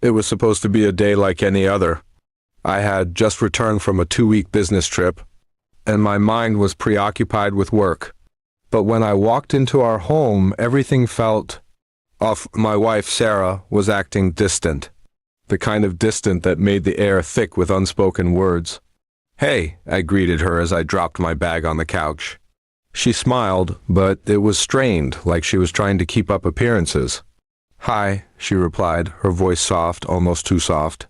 It was supposed to be a day like any other. I had just returned from a 2-week business trip, and my mind was preoccupied with work. But when I walked into our home, everything felt off. My wife, Sarah, was acting distant, the kind of distant that made the air thick with unspoken words. "Hey," I greeted her as I dropped my bag on the couch. She smiled, but it was strained, like she was trying to keep up appearances. "Hi," she replied, her voice soft, almost too soft.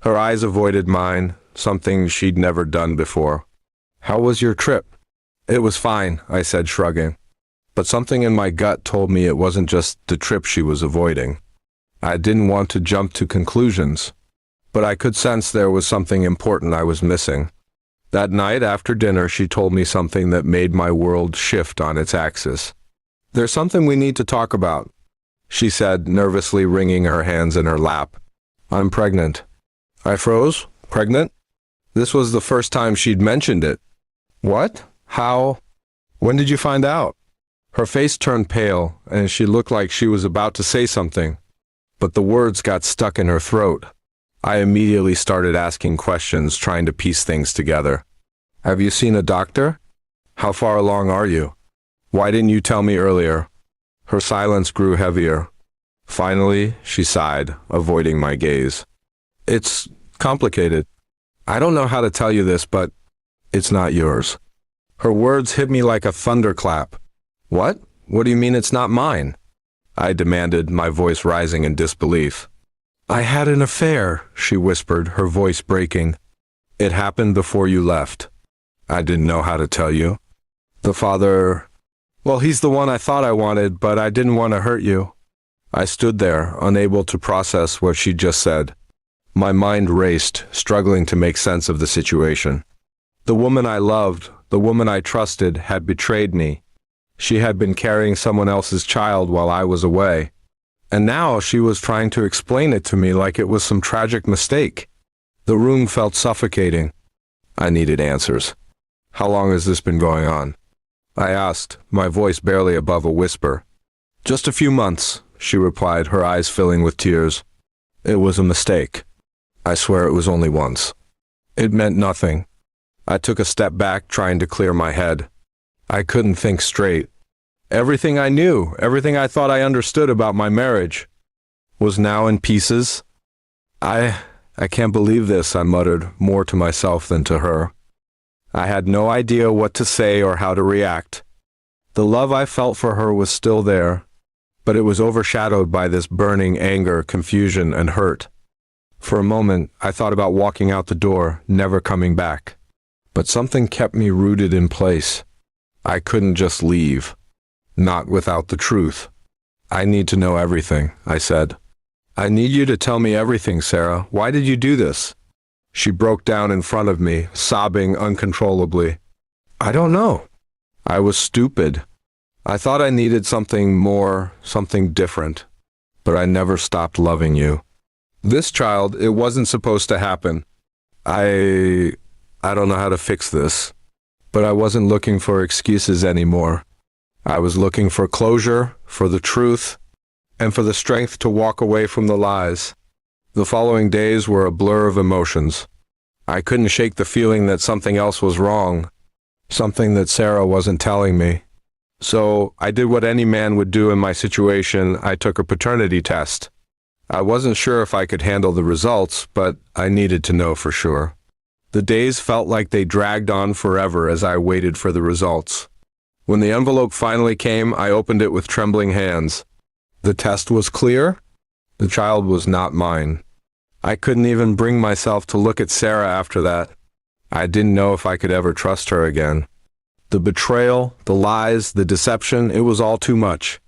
Her eyes avoided mine, something she'd never done before. "How was your trip?" "It was fine," I said, shrugging. But something in my gut told me it wasn't just the trip she was avoiding. I didn't want to jump to conclusions, but I could sense there was something important I was missing. That night after dinner, she told me something that made my world shift on its axis. "There's something we need to talk about," she said, nervously wringing her hands in her lap. "I'm pregnant." I froze. "Pregnant?" This was the first time she'd mentioned it. "What? How? When did you find out?" Her face turned pale, and she looked like she was about to say something, but the words got stuck in her throat. I immediately started asking questions, trying to piece things together. "Have you seen a doctor? How far along are you? Why didn't you tell me earlier?" Her silence grew heavier. Finally, she sighed, avoiding my gaze. "It's complicated. I don't know how to tell you this, but it's not yours." Her words hit me like a thunderclap. "What? What do you mean it's not mine?" I demanded, my voice rising in disbelief. "I had an affair," she whispered, her voice breaking. "It happened before you left. I didn't know how to tell you. The father... Well, he's the one I thought I wanted, but I didn't want to hurt you." I stood there, unable to process what she'd just said. My mind raced, struggling to make sense of the situation. The woman I loved, the woman I trusted, had betrayed me. She had been carrying someone else's child while I was away. And now she was trying to explain it to me like it was some tragic mistake. The room felt suffocating. I needed answers. "How long has this been going on?" I asked, my voice barely above a whisper. "Just a few months," she replied, her eyes filling with tears. "It was a mistake. I swear it was only once. It meant nothing." I took a step back, trying to clear my head. I couldn't think straight. Everything I knew, everything I thought I understood about my marriage, was now in pieces. I can't believe this," I muttered, more to myself than to her. I had no idea what to say or how to react. The love I felt for her was still there, but it was overshadowed by this burning anger, confusion, and hurt. For a moment, I thought about walking out the door, never coming back. But something kept me rooted in place. I couldn't just leave. Not without the truth. "I need to know everything," I said. "I need you to tell me everything, Sarah. Why did you do this?" She broke down in front of me, sobbing uncontrollably. "I don't know. I was stupid. I thought I needed something more, something different. But I never stopped loving you. This child, it wasn't supposed to happen. I don't know how to fix this. But I wasn't looking for excuses anymore. I was looking for closure, for the truth, and for the strength to walk away from the lies." The following days were a blur of emotions. I couldn't shake the feeling that something else was wrong, something that Sarah wasn't telling me. So I did what any man would do in my situation. I took a paternity test. I wasn't sure if I could handle the results, but I needed to know for sure. The days felt like they dragged on forever as I waited for the results. When the envelope finally came, I opened it with trembling hands. The test was clear. The child was not mine. I couldn't even bring myself to look at Sarah after that. I didn't know if I could ever trust her again. The betrayal, the lies, the deception, it was all too much.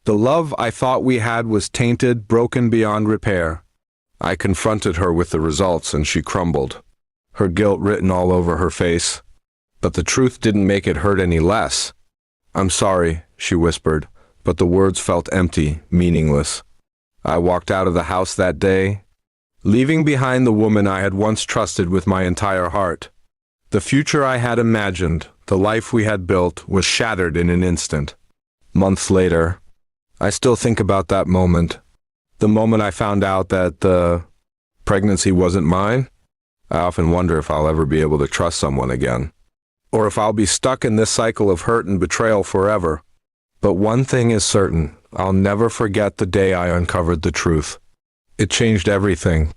The love I thought we had was tainted, broken beyond repair. I confronted her with the results, and she crumbled, her guilt written all over her face. But the truth didn't make it hurt any less. "I'm sorry," she whispered, but the words felt empty, meaningless. I walked out of the house that day, leaving behind the woman I had once trusted with my entire heart. The future I had imagined, the life we had built, was shattered in an instant. Months later, I still think about that moment. The moment I found out that the pregnancy wasn't mine, I often wonder if I'll ever be able to trust someone again, or if I'll be stuck in this cycle of hurt and betrayal forever. But one thing is certain, I'll never forget the day I uncovered the truth. It changed everything.